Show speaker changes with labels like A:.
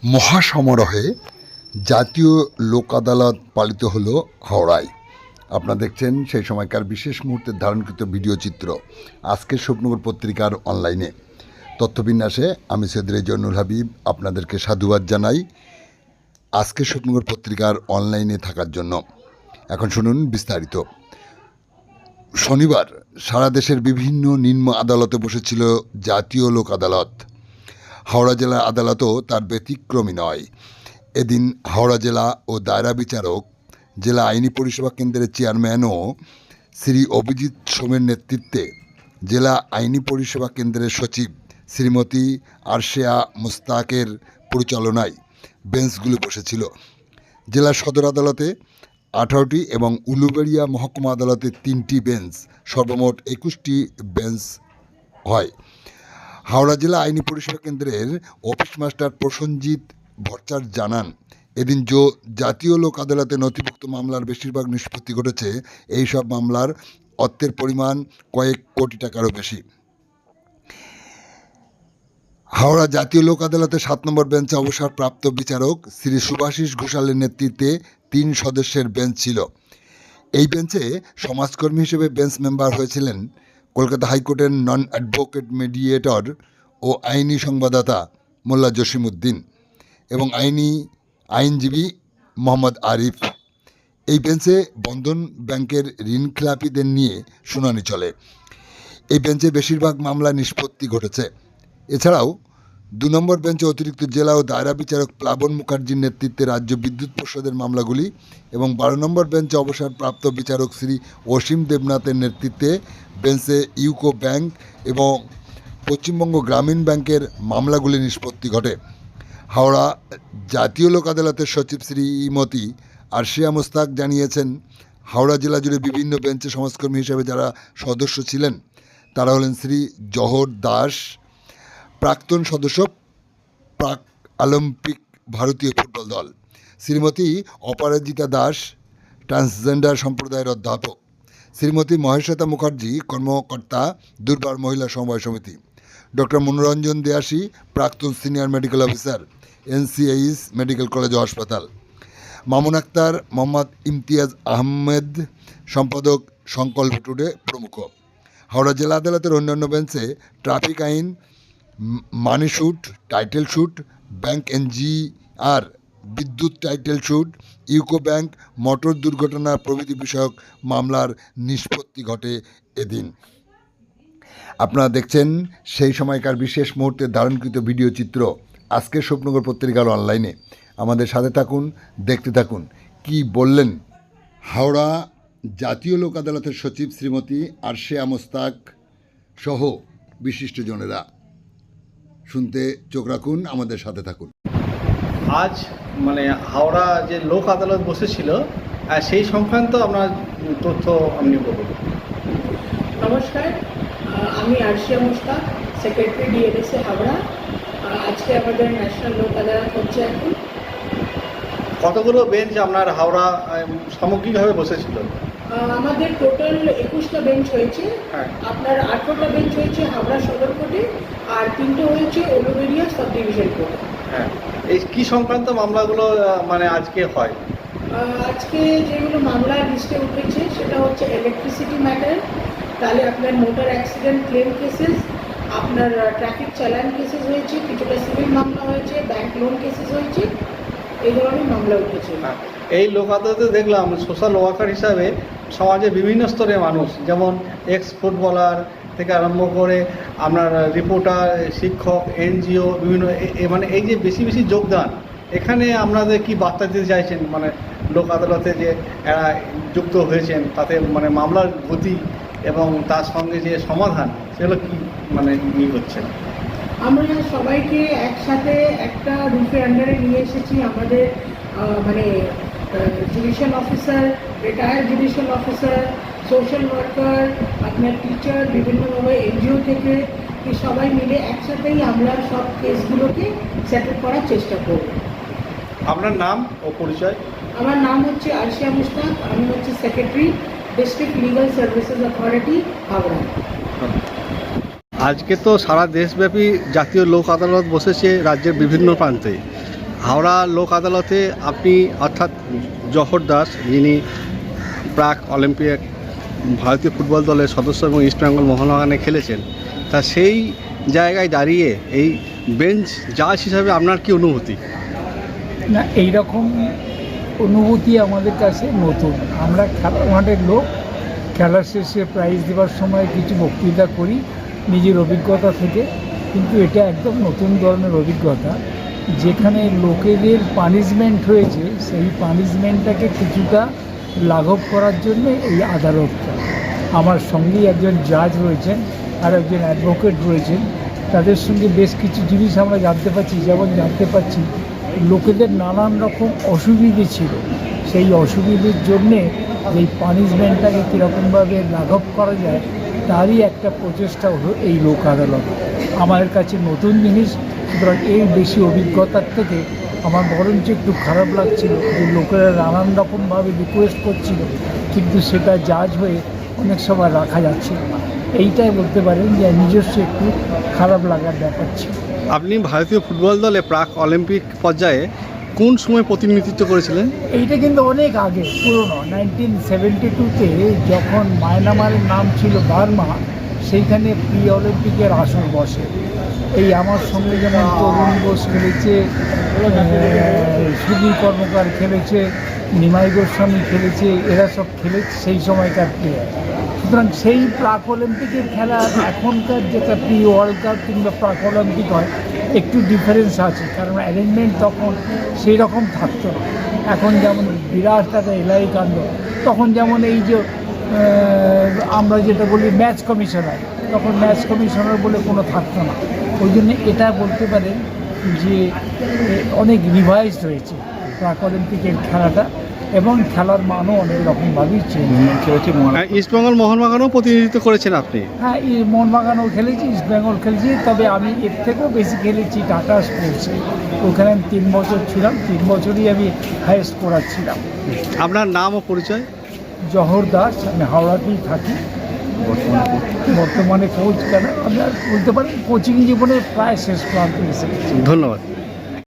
A: মহাসমারোহে জাতীয় লোক আদালত পালিত হলো হাওড়ায়। আপনারা দেখছেন সেই সময়কার বিশেষ মুহূর্তের ধারণকৃত ভিডিও চিত্র আজকের স্বপ্নগর পত্রিকার অনলাইনে। তথ্যবিন্যাসে আমি সৈয়দ রেজওয়ানুল হাবিব আপনাদেরকে সাধুবাদ জানাই আজকের স্বপ্নগর পত্রিকার অনলাইনে থাকার জন্য। এখন শুনুন বিস্তারিত। শনিবার সারা দেশের বিভিন্ন নিম্ন আদালতে বসেছিল জাতীয় লোক আদালত। হাওড়া জেলা আদালতও তার ব্যতিক্রমী নয়। এদিন হাওড়া জেলা ও দায়রা বিচারক, জেলা আইনি পরিষেবা কেন্দ্রের চেয়ারম্যানও শ্রী অভিজিৎ সোমের নেতৃত্বে জেলা আইনি পরিষেবা কেন্দ্রের সচিব শ্রীমতী আরশেয়া মুস্তাকের পরিচালনায় বেঞ্চগুলো বসেছিল। জেলা সদর আদালতে 18টি এবং উলুবেড়িয়া মহকুমা আদালতে 3টি বেঞ্চ, সর্বমোট 21টি বেঞ্চ হয়। হাওড়া জেলা আইনি পরিষেবা কেন্দ্রের অফিস মাস্টার প্রসেনজিৎ ভট্টাচার্য জানান, এদিন জাতীয় লোক আদালতে নথিভুক্ত মামলার বেশিরভাগ নিষ্পত্তি ঘটেছে। এই সব মামলার অর্থের পরিমাণ কয়েক কোটি টাকারও বেশি। হাওড়া জাতীয় লোক আদালতে 7 নম্বর বেঞ্চে অবসরপ্রাপ্ত বিচারক শ্রী সুভাষিস ঘোষালের নেতৃত্বে 3 সদস্যের বেঞ্চ ছিল। এই বেঞ্চে সমাজকর্মী হিসেবে বেঞ্চ মেম্বার হয়েছিলেন কলকাতা হাইকোর্টের নন অ্যাডভোকেট মিডিয়েটর ও আইনি সংবাদদাতা মোল্লা জসিমউদ্দিন এবং আইনজীবী মোহাম্মদ আরিফ। এই বেঞ্চে বন্ধন ব্যাংকের ঋণখেলাপিদের নিয়ে শুনানি চলে। এই বেঞ্চে বেশিরভাগ মামলা নিষ্পত্তি ঘটেছে। এছাড়াও 2 নম্বর বেঞ্চে অতিরিক্ত জেলা ও দায়রা বিচারক প্লাবন মুখার্জির নেতৃত্বে রাজ্য বিদ্যুৎ পর্ষদের মামলাগুলি এবং 12 নম্বর বেঞ্চে অবসরপ্রাপ্ত বিচারক শ্রী অসীম দেবনাথের নেতৃত্বে বেঞ্চে ইউকো ব্যাংক এবং পশ্চিমবঙ্গ গ্রামীণ ব্যাংকের মামলাগুলি নিষ্পত্তি ঘটে। হাওড়া জাতীয় লোক আদালতের সচিব শ্রীমতী আরশেয়া মুস্তাক জানিয়েছেন, হাওড়া জেলা জুড়ে বিভিন্ন বেঞ্চে সমাজকর্মী হিসেবে যারা সদস্য ছিলেন তারা হলেন শ্রী জহর দাস, প্রাক্তন সদস্য প্রাক অলিম্পিক ভারতীয় ফুটবল দল, শ্রীমতী অপরাজিতা দাস, ট্রান্সজেন্ডার সম্প্রদায়ের অধ্যাপক, শ্রীমতী মহেশ্বেতা মুখার্জি, কর্মকর্তা দুর্বার মহিলা সমবায় সমিতি, ডক্টর মনোরঞ্জন দেয়াসী, প্রাক্তন senior medical officer, NCIS medical college ও হাসপাতাল, মামুন আক্তার, মোহাম্মদ ইমতিয়াজ আহমেদ, সম্পাদক সংকল্প টুডে প্রমুখ। হাওড়া জেলা আদালতের অন্যান্য বেঞ্চে ট্রাফিক আইন, money suit, title suit, bank NGR, বিদ্যুৎ title suit, UCO bank, motor দুর্ঘটনা প্রভৃতি বিষয়ক মামলার নিষ্পত্তি ঘটে এদিন। আপনারা দেখছেন সেই সময়কার বিশেষ মুহূর্তের ধারণকৃত ভিডিও চিত্র আজকের স্বপ্নগর পত্রিকার অনলাইনে। আমাদের সাথে থাকুন, দেখতে থাকুন কি বললেন হাওড়া জাতীয় লোক আদালতের সচিব শ্রীমতী আরশেয়া মুস্তাক সহ বিশিষ্টজনেরা। শুনতে চোখ রাখুন, আমাদের সাথে থাকুন।
B: আজ হাওড়া যে লোক আদালত বসেছিল সেই সংক্রান্ত আপনার তথ্য আপনি বলুন।
C: নমস্কার, আমি আরশেয়া মুস্তাক, সেক্রেটারি DLSA হাওড়া। আজকে আমাদের ন্যাশনাল লোক আদালত হচ্ছে। এখন
B: কতগুলো বেঞ্চ আপনার হাওড়া সামগ্রিকভাবে বসেছিল?
C: আমাদের টোটাল 21টা বেঞ্চ হয়েছে।
B: হ্যাঁ।
C: আপনার 18টা বেঞ্চ হয়েছে হাওড়া সদর কোর্টে আর 3টে হয়েছে উলুবেড়িয়া সাব ডিভিশন কোর্টে।
B: হ্যাঁ, এই কি সংক্রান্ত মামলাগুলো আজকে হয়?
C: আজকে যেগুলো মামলা লিস্টে উঠেছে সেটা হচ্ছে ইলেকট্রিসিটি ম্যাটার, তাহলে আপনার মোটর অ্যাক্সিডেন্ট ক্লেম কেসেস, আপনার ট্রাফিক চালান কেসেস হয়েছে, কিছুটা সিভিল মামলা হয়েছে, ব্যাংক লোন কেসেস হয়েছে, এই ধরনের মামলা উঠেছে।
B: এই লোক আদালতে দেখলাম সোশ্যাল ওয়ার্কার হিসাবে সমাজে বিভিন্ন স্তরের মানুষ, যেমন এক্স ফুটবলার থেকে আরম্ভ করে আপনার রিপোর্টার, শিক্ষক, NGO, বিভিন্ন এই যে বেশি বেশি যোগদান, এখানে আপনাদের কি বার্তা দিতে চাইছেন? লোক আদালতে যে এরা যুক্ত হয়েছেন তাতে মামলার গতি এবং তার সঙ্গে যে সমাধান সেগুলো কি ই হচ্ছে?
C: আমরা সবাইকে একসাথে একটা রুফের আন্ডারে নিয়ে এসেছি। আমাদের judicial officer, retired judicial officer, social worker, আপনার টিচার, বিভিন্নভাবে NGO থেকে সবাই মিলে একসাথেই আমরা সব কেসগুলোকে সেটেল করার চেষ্টা করব।
B: আপনার নাম ও পরিচয়?
C: আমার নাম হচ্ছে আরশেয়া মুস্তাক, আমি হচ্ছে secretary, district legal services authority Howrah.
B: আজকে তো সারা দেশব্যাপী জাতীয় লোক আদালত বসেছে রাজ্যের বিভিন্ন প্রান্তে। হাওড়া লোক আদালতে আপনি অর্থাৎ জহর দাস, যিনি প্রাক অলিম্পিক ভারতীয় ফুটবল দলের সদস্য এবং ইস্টবেঙ্গল মোহনবাগানে খেলেছেন, তা সেই জায়গায় দাঁড়িয়ে এই বেঞ্চ জাজ হিসাবে আপনার কি অনুভূতি?
D: না, এইরকম অনুভূতি আমাদের কাছে নতুন। আমরা খেলা মাঠের লোক, খেলা শেষে প্রাইজ দেওয়ার সময় কিছু বক্তৃতা করি নিজের অভিজ্ঞতা থেকে, কিন্তু এটা একদম নতুন ধরনের অভিজ্ঞতা, যেখানে লোকেদের পানিশমেন্ট হয়েছে সেই পানিশমেন্টটাকে কিছুটা লাঘব করার জন্য এই আদালতটা। আমার সঙ্গেই একজন জাজ রয়েছেন আর একজন অ্যাডভোকেট রয়েছেন, তাদের সঙ্গে বেশ কিছু জিনিস আমরা জানতে পারছি। যেমন জানতে পারছি লোকেদের নানান রকম অসুবিধে ছিল, সেই অসুবিধের জন্যে এই পানিশমেন্টটাকে কীরকমভাবে লাঘব করা যায় তারই একটা প্রচেষ্টা হলো এই লোক আদালত। আমার কাছে নতুন জিনিস, সুতরাং এই বেশি অভিজ্ঞতার থেকে আমার বরঞ্চ একটু খারাপ লাগছিল যে লোকেরা নানান রকমভাবে রিকোয়েস্ট করছিল, কিন্তু সেটা জাজ হয়ে অনেক সময় রাখা যাচ্ছিল না। এইটাই বলতে পারেন যে নিজস্ব একটু খারাপ লাগার ব্যাপার ছিল।
B: আপনি ভারতীয় ফুটবল দলে প্রাক অলিম্পিক পর্যায়ে কোন সময় প্রতিনিধিত্ব করেছিলেন?
D: এইটা কিন্তু অনেক আগে, পুরনো 1972-তে যখন মায়ানমারের নাম ছিল বার্মা, সেইখানে প্রি অলিম্পিকের আসর বসে। এই আমার সঙ্গে যেমন তরুণ বোস খেলেছে, সুধীর কর্মকার খেলেছে, নিমাই গোস্বামী খেলেছে, এরা সব খেলেছে সেই সময়কার প্লেয়ার। সুতরাং সেই প্রাক অলিম্পিকের খেলা এখনকার যেটা প্রি ওয়ার্ল্ড কাপ কিংবা প্রাক অলিম্পিক হয় একটু ডিফারেন্স আছে, কারণ অ্যারেঞ্জমেন্ট তখন সেই রকম থাকতো না। এখন যেমন বিরাট একটা এলাই কাণ্ড, তখন যেমন এই যে আমরা যেটা বলি ম্যাচ কমিশনার, তখন ম্যাচ কমিশনার বলে কোনো থাকতো না। ওই জন্য এটা বলতে পারেন যে অনেক রিভাইজড হয়েছে প্রাক অলিম্পিকের খেলাটা, এবং খেলার মানও অনেক রকমভাবেই চেঞ্জ হয়েছে।
B: ইস্টবেঙ্গল মোহনবাগানও প্রতিনিধিত্ব করেছেন আপনি?
D: হ্যাঁ, এই মোহনবাগানও খেলেছি, ইস্টবেঙ্গল খেলেছি, তবে আমি এর থেকেও বেশি খেলেছি টাটা স্পোর্টসে। ওখানে আমি 3 বছর ছিলাম, 3 বছরই আমি হাই স্কোরার ছিলাম।
B: আপনার নাম ও পরিচয়?
D: জহর দাস, আমি হাওড়াতেই থাকি, বর্তমানে কোচ। কেন আমরা বলতে পারি কোচিং জীবনে প্রায় শেষ প্রান্তে এসে গেছি।
B: ধন্যবাদ।